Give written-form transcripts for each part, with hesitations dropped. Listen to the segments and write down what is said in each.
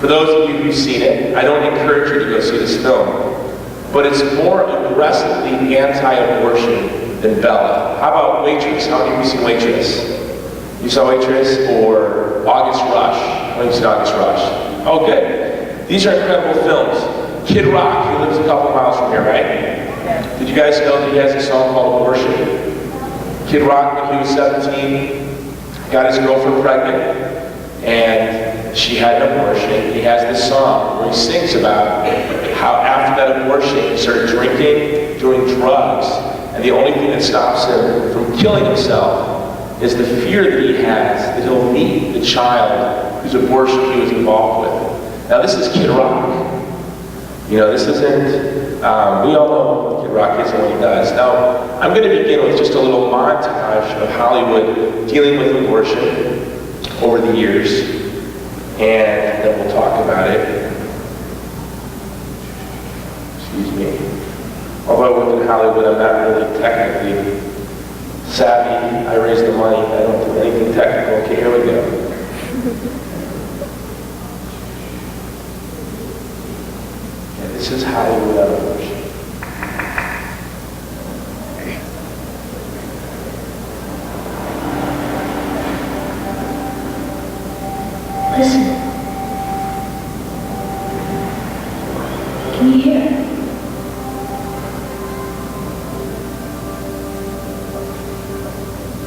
For those of you who've seen it, I don't encourage you to go see this film, but it's more aggressively anti-abortion than Bella. How about Waitress? How many of you seen Waitress? You saw Waitress? Or August Rush? How many of you seen August Rush? Oh, good. These are incredible films. Kid Rock, he lives a couple miles from here, right? Did you guys know that he has a song called Abortion? Kid Rock, when he was 17, got his girlfriend pregnant, and she had an abortion. He has this song where he sings about how after that abortion he started drinking, doing drugs, and the only thing that stops him from killing himself is the fear that he has that he'll meet the child whose abortion he was involved with. Now this is Kid Rock. You know, this isn't, we all know what Kid Rock is and what he does. Now, I'm going to begin with just a little montage of Hollywood dealing with abortion over the years, and then we'll talk about it. Excuse me. Although I work in Hollywood, I'm not really technically savvy. I raise the money. I don't do anything technical. Okay, here we go. This is Hollywood without abortion. Listen. Can you hear?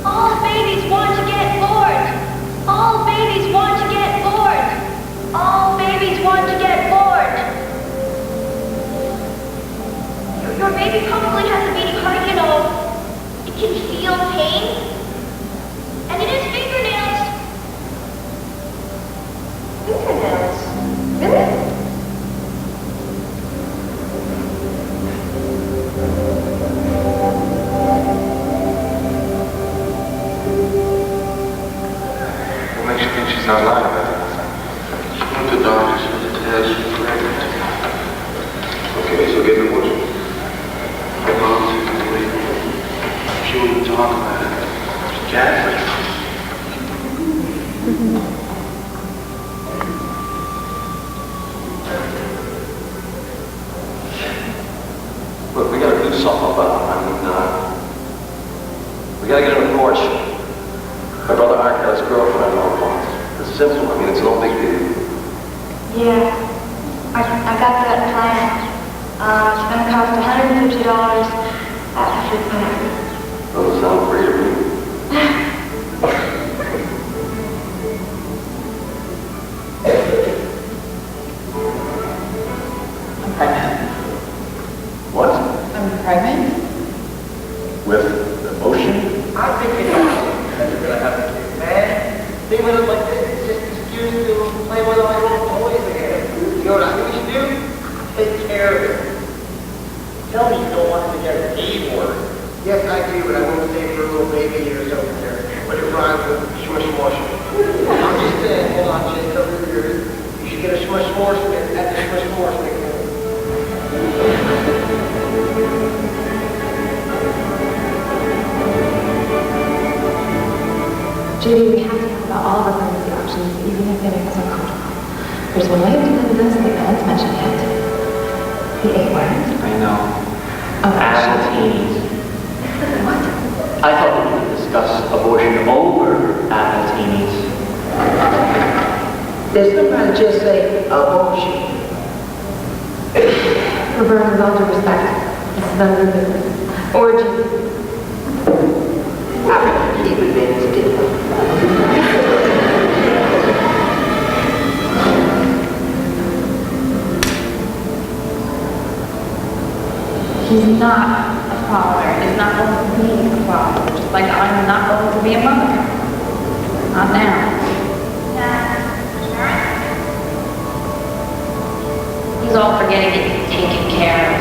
All babies want to get bored. All babies want to get bored. All babies want to get bored. Your baby probably has a beating heart, you know. It can feel pain. And it has fingernails. Fingernails? Really? What makes you think she's not lying about it? She went to the doctors for the test. She's pregnant. Okay, so get an abortion. She wouldn't talk about it. She's Catholic. Look, we gotta do something about it. We gotta get an abortion. My brother Art got his girlfriend all once. It's simple. I mean, it's no big deal. Yeah. I got that plan. It's gonna cost $150 after the plan. Doesn't sound free to me. I'm pregnant. What? I'm pregnant? With abortion? I'm thinking you're gonna have a kid, man. Think with it like this, it's just an excuse to play with all your little toys again. You know what I think we should do? Take care of it. Tell me you don't want to get a D word. Yes, I do, but I won't stay for a little baby or something there. But it rhymes with smush mush. I'm just saying, hold on, Jake, over here. You should get a smush more stick at the smush more stick. Judy, we have to talk about all of our pregnancy options, even if they make us uncomfortable. There's one way of dealing with this that no one's mentioned yet. The A word. I know. Oh, Appleteens. What? I thought we could discuss abortion over Appleteens. There's somebody just say abortion. Roberta, with all due respect, this is none of your business. Orgy. I would keep it in still. He's not a father. He's not going to be a father. Just like I'm not going to be a mother. Not now. He's all for getting it taken care of.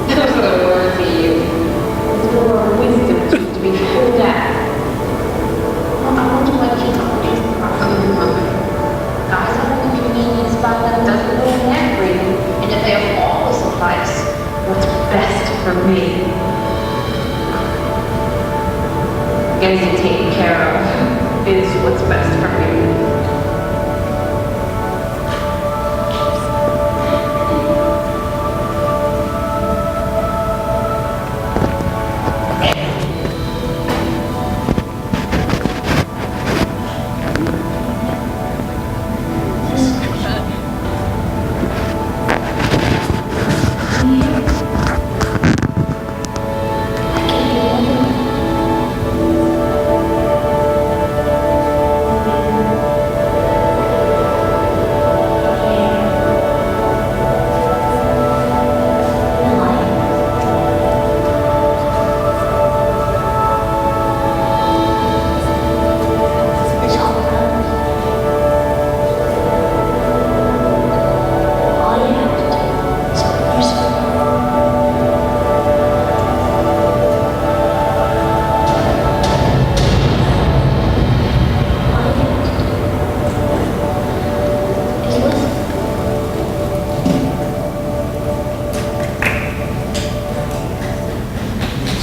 Those are the words he used. It's a word of wisdom to be pulled out. Well, I wonder what he's always properly mother. Guys have an inconvenience about that doesn't know neck breathing, and if they have all suffice, what's best for me? Getting it taken care of is what's best for me.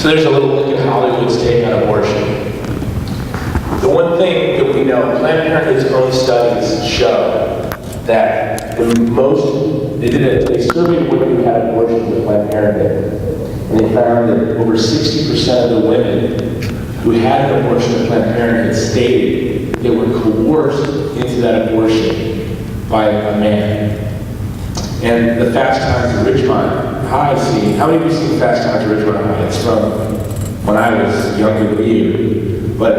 So there's a little look at Hollywood's take on abortion. The one thing that we know, Planned Parenthood's own studies show that they surveyed women who had abortions with Planned Parenthood, and they found that over 60% of the women who had an abortion with Planned Parenthood stated they were coerced into that abortion by a man. And the Fast Times at Ridgemont High scene, how many of you seen Fast Times at Ridgemont High? It's from when I was younger than you, but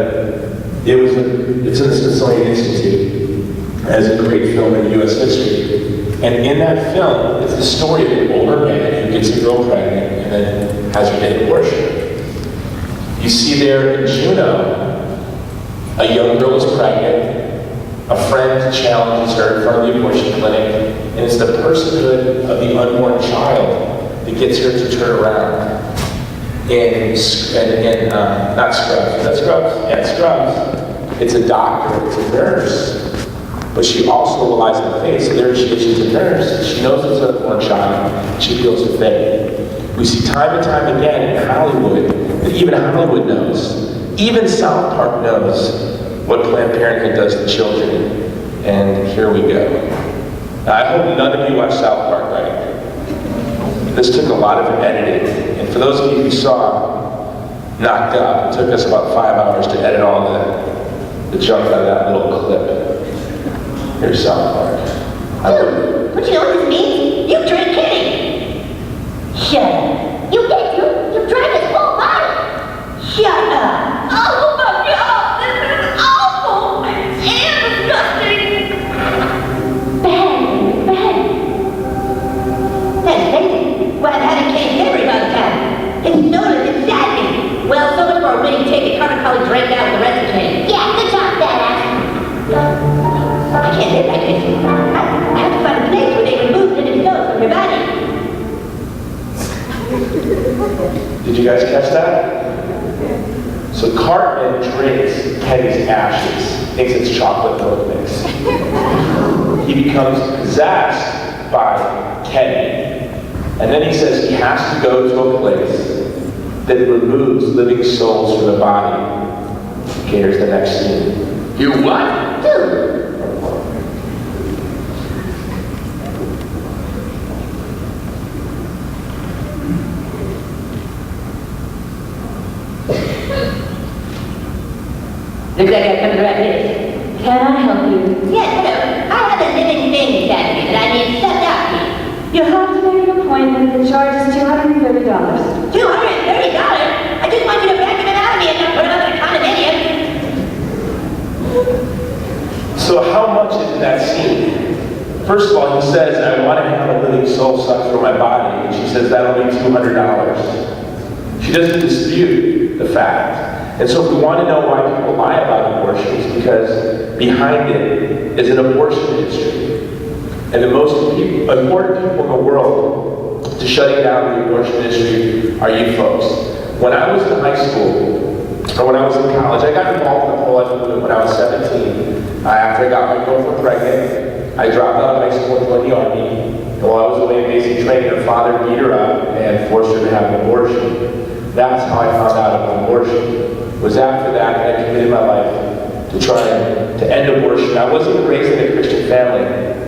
it's in the Smithsonian Institute as a great film in U.S. history. And in that film, it's the story of an older man who gets a girl pregnant and then has her get abortion. You see there in Juneau, a young girl is pregnant, a friend challenges her in front of the abortion clinic, and it's the personhood of the unborn child that gets her to turn around. Not Scrubs. Is that Scrubs? Yeah, Scrubs. It's a doctor, it's a nurse, but she also relies on faith. So there she is, she's a nurse. She knows it's an unborn child. She feels the faith. We see time and time again in Hollywood that even Hollywood knows, even South Park knows what Planned Parenthood does to children. And here we go. Now, I hope none of you watch South Park, right? This took a lot of editing. And for those of you who saw Knocked Up, it took us about 5 hours to edit all the junk out of that little clip. Here's South Park. Dude, don't you know what this means? You drink kidding. Shut up. You drank his whole body. Shut up. Oh my God, this is awful and disgusting. Bad. Let's face it, well, I've had a case every other time. It's noted, it's saddening. Well, so much for a winning ticket. Carter probably drank out with the rest of the chain. Yeah, good job, badass. I can't live like this. I have to find a place where they remove his nose from your body. Did you guys catch that? So Cartman drinks Kenny's ashes, thinks it's chocolate milk mix. He becomes possessed by Kenny, and then he says he has to go to a place that removes living souls from the body. Okay, here's the next scene. You what? Dude. Looks like I've come to the right place. Can I help you? Yes, hello. I have a living thing inside me that I need sucked out of me. You'll have to make an appointment. The charge is $230. $230? I just want you to vacuum it out of me and not put it up in a condominium. So how much is that scene? First of all, he says, I want to have a living soul sucked through my body. And she says, that'll be $200. She doesn't dispute the fact. And so if we want to know why people lie about abortion, it's because behind it is an abortion industry. And the most important people in the world to shutting down the abortion industry are you folks. When I was in high school, or when I was in college, I got involved in the pro-life movement when I was 17. After I got my girlfriend pregnant, I dropped out of high school and joined the Army. And while I was away in basic training, her father beat her up and forced her to have an abortion. That's how I found out about abortion. It was after that I committed my life to try to end abortion. I wasn't raised in a Christian family.